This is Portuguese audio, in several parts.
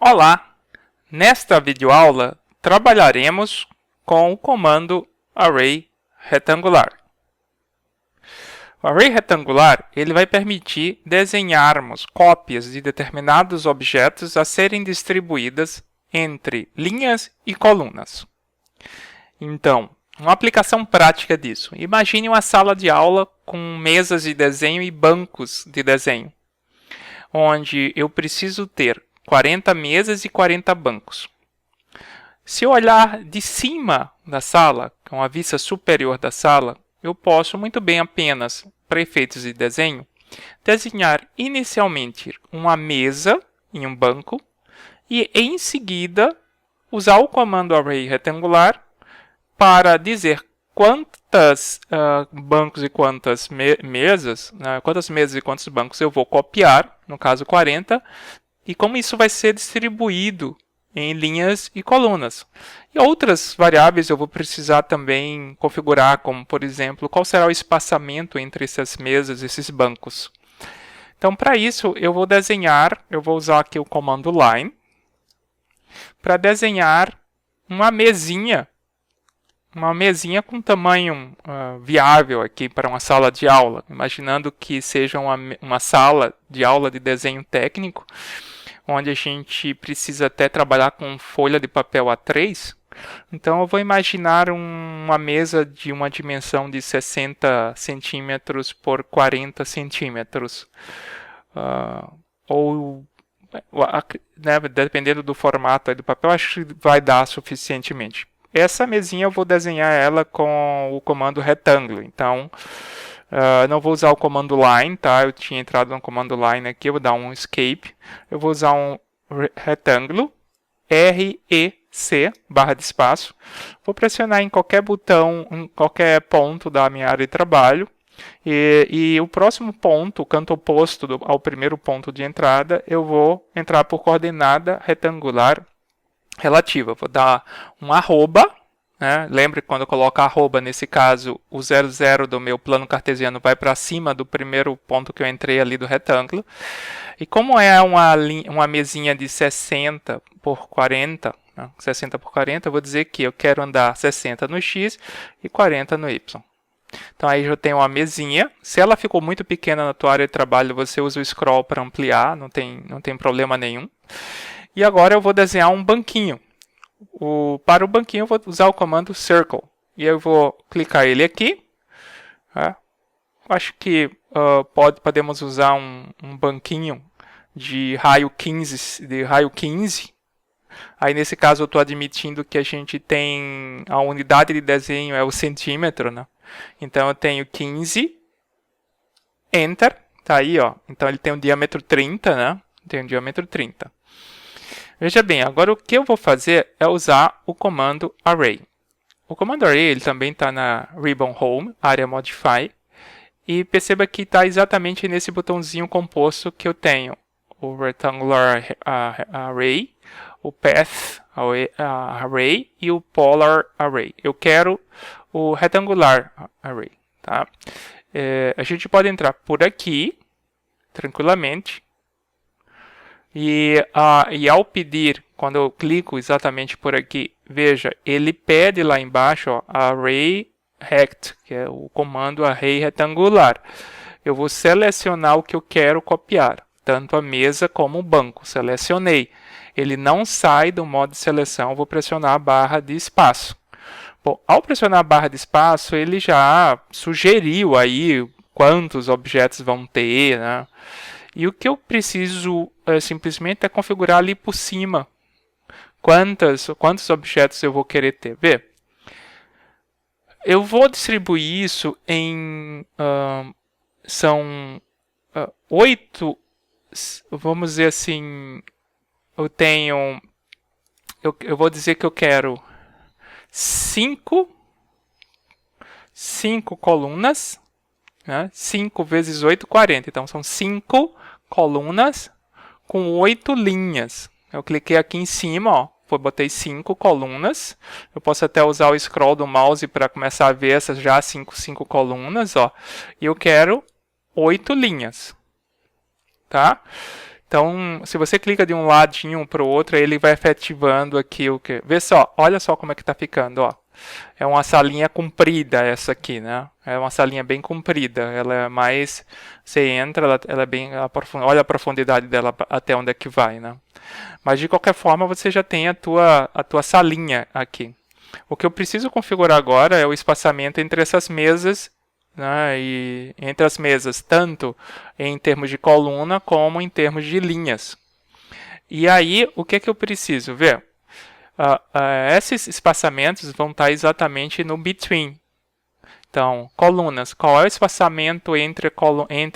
Olá! Nesta videoaula, trabalharemos com o comando array retangular. O array retangular ele vai permitir desenharmos cópias de determinados objetos a serem distribuídas entre linhas e colunas. Então, uma aplicação prática disso. Imagine uma sala de aula com mesas de desenho e bancos de desenho, onde eu preciso ter 40 mesas e 40 bancos. Se eu olhar de cima da sala, com a vista superior da sala, eu posso muito bem apenas, para efeitos de desenho, desenhar inicialmente uma mesa em um banco e, em seguida, usar o comando array retangular para dizer quantas bancos e quantas mesas, quantas mesas e quantos bancos eu vou copiar, no caso 40, e como isso vai ser distribuído em linhas e colunas. E outras variáveis eu vou precisar também configurar, como, por exemplo, qual será o espaçamento entre essas mesas, esses bancos. Então, para isso, eu vou usar aqui o comando line, para desenhar uma mesinha com tamanho viável aqui para uma sala de aula, imaginando que seja uma sala de aula de desenho técnico, onde a gente precisa até trabalhar com folha de papel A3. Então eu vou imaginar uma mesa de uma dimensão de 60 centímetros por 40 centímetros. Dependendo do formato do papel, acho que vai dar suficientemente. Essa mesinha eu vou desenhar ela com o comando retângulo. Então, não vou usar o comando line, tá? Eu tinha entrado no comando line aqui, eu vou dar um escape. Eu vou usar um retângulo, REC, barra de espaço. Vou pressionar em qualquer botão, em qualquer ponto da minha área de trabalho. E o próximo ponto, o canto oposto ao primeiro ponto de entrada, eu vou entrar por coordenada retangular relativa. Vou dar um arroba, né? Lembre que quando eu coloco arroba, nesse caso, o 00 do meu plano cartesiano vai para cima do primeiro ponto que eu entrei ali do retângulo. E como é uma mesinha de 60 por 40, né? 60 por 40, eu vou dizer que eu quero andar 60 no X e 40 no Y. Então aí eu tenho uma mesinha. Se ela ficou muito pequena na tua área de trabalho, você usa o scroll para ampliar, não tem problema nenhum. E agora eu vou desenhar um banquinho. Para o banquinho eu vou usar o comando circle. E eu vou clicar ele aqui. Acho que podemos usar um banquinho de raio 15. Aí nesse caso eu estou admitindo que a gente tem a unidade de desenho é o centímetro, né? Então eu tenho 15, Enter, tá aí, ó. Então ele tem um diâmetro 30, né? Tem um diâmetro 30. Veja bem, agora o que eu vou fazer é usar o comando array. O comando array ele também está na Ribbon Home, área Modify. E perceba que está exatamente nesse botãozinho composto que eu tenho. O Rectangular Array, o Path Array e o Polar Array. Eu quero o Rectangular Array. Tá? A gente pode entrar por aqui, tranquilamente. E ao pedir, quando eu clico exatamente por aqui, veja, ele pede lá embaixo, ó, array rect, que é o comando array retangular. Eu vou selecionar o que eu quero copiar, tanto a mesa como o banco. Selecionei. Ele não sai do modo de seleção, eu vou pressionar a barra de espaço. Bom, ao pressionar a barra de espaço, ele já sugeriu aí quantos objetos vão ter, né? E o que eu preciso simplesmente é configurar ali por cima quantos objetos eu vou querer ter. Vê, eu vou distribuir isso em... são 8, vamos dizer assim, eu vou dizer que eu quero 5 colunas, né? 5 vezes 8, 40. Então, são 5 colunas com 8 linhas. Eu cliquei aqui em cima, ó, botei 5 colunas. Eu posso até usar o scroll do mouse para começar a ver essas já 5 colunas. Ó. E eu quero 8 linhas. Tá? Então, se você clica de um ladinho para o outro, ele vai efetivando aqui o que. Vê só, olha só como é que está ficando, ó. É uma salinha comprida essa aqui, né? É uma salinha bem comprida. Ela é mais, você entra, ela é bem aprofundada. Olha a profundidade dela até onde é que vai, né? Mas de qualquer forma, você já tem a tua salinha aqui. O que eu preciso configurar agora é o espaçamento entre essas mesas, né, e entre as mesas, tanto em termos de coluna como em termos de linhas. E aí, o que eu preciso ver? Esses espaçamentos vão estar exatamente no between. Então, colunas. Qual é o espaçamento entre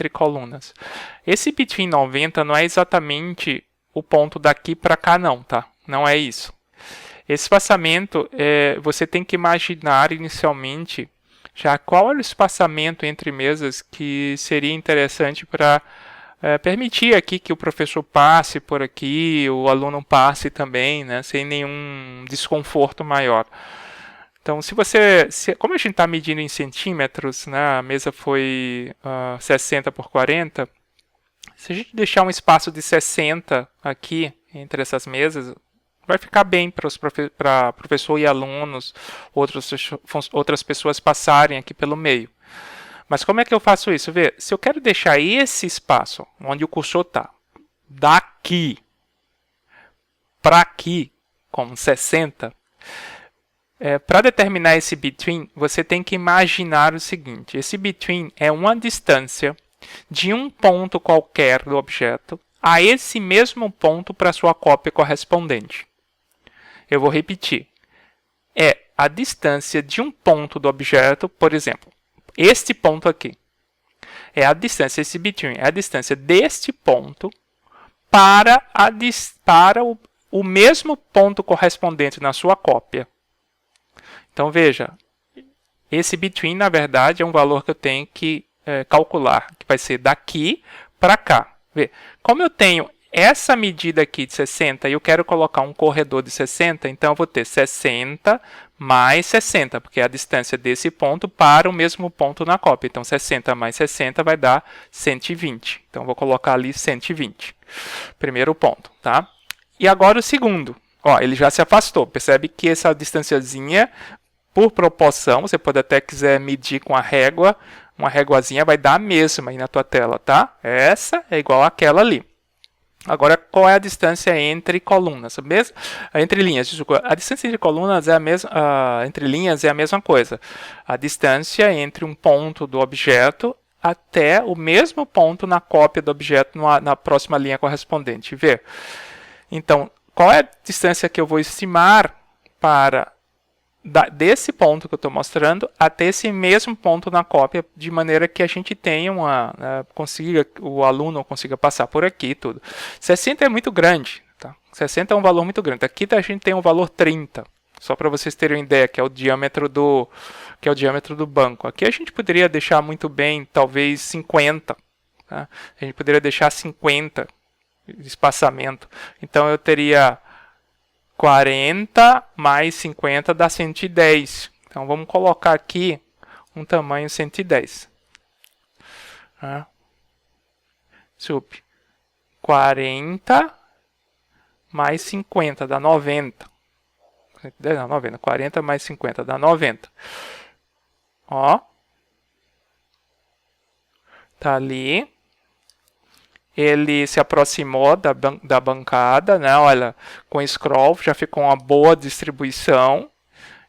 colunas? Esse between 90 não é exatamente o ponto daqui para cá, não, tá? Não é isso. Esse espaçamento, você tem que imaginar inicialmente já qual era o espaçamento entre mesas que seria interessante para permitir aqui que o professor passe por aqui, o aluno passe também, né, sem nenhum desconforto maior. Então, como a gente está medindo em centímetros, né, a mesa foi 60 por 40, se a gente deixar um espaço de 60 aqui entre essas mesas, vai ficar bem para professor e alunos, outras pessoas passarem aqui pelo meio. Mas como é que eu faço isso? Vê, se eu quero deixar esse espaço, onde o cursor está, daqui para aqui, como 60, para determinar esse between, você tem que imaginar o seguinte. Esse between é uma distância de um ponto qualquer do objeto a esse mesmo ponto para sua cópia correspondente. Eu vou repetir. É a distância de um ponto do objeto, por exemplo, este ponto aqui. É a distância, esse between, é a distância deste ponto para o mesmo ponto correspondente na sua cópia. Então, veja, esse between, na verdade, é um valor que eu tenho que calcular, que vai ser daqui para cá. Vê, como eu tenho essa medida aqui de 60 e eu quero colocar um corredor de 60, então eu vou ter 60 mais 60, porque é a distância desse ponto para o mesmo ponto na cópia. Então, 60 mais 60 vai dar 120. Então, eu vou colocar ali 120. Primeiro ponto, tá? E agora o segundo. Ó, ele já se afastou. Percebe que essa distanciazinha, por proporção, você pode até quiser medir com a régua, uma réguazinha vai dar a mesma aí na tua tela, tá? Essa é igual àquela ali. Agora, qual é a distância entre colunas? Entre linhas, desculpa. A distância entre colunas é a mesma, entre linhas é a mesma coisa. A distância entre um ponto do objeto até o mesmo ponto na cópia do objeto na próxima linha correspondente. Vê? Então, qual é a distância que eu vou estimar para desse ponto que eu estou mostrando até esse mesmo ponto na cópia, de maneira que a gente tenha o aluno consiga passar por aqui e tudo. 60 é muito grande, tá? 60 é um valor muito grande. Aqui a gente tem um valor 30, só para vocês terem uma ideia, que é o diâmetro do banco. Aqui a gente poderia deixar muito bem, talvez 50, tá? A gente poderia deixar 50 de espaçamento. Então eu teria 40 mais 50 dá 110. Então, vamos colocar aqui um tamanho 110. Sup. 40 mais 50 dá 90. 90. 40 mais 50 dá 90. Ó. Tá ali. Ele se aproximou da bancada, né? Olha, com scroll já ficou uma boa distribuição.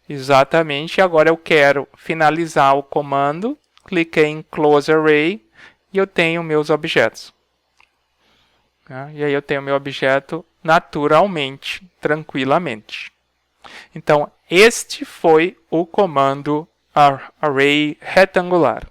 Exatamente. Agora eu quero finalizar o comando. Cliquei em Close Array e eu tenho meus objetos. E aí eu tenho meu objeto naturalmente, tranquilamente. Então, este foi o comando Array retangular.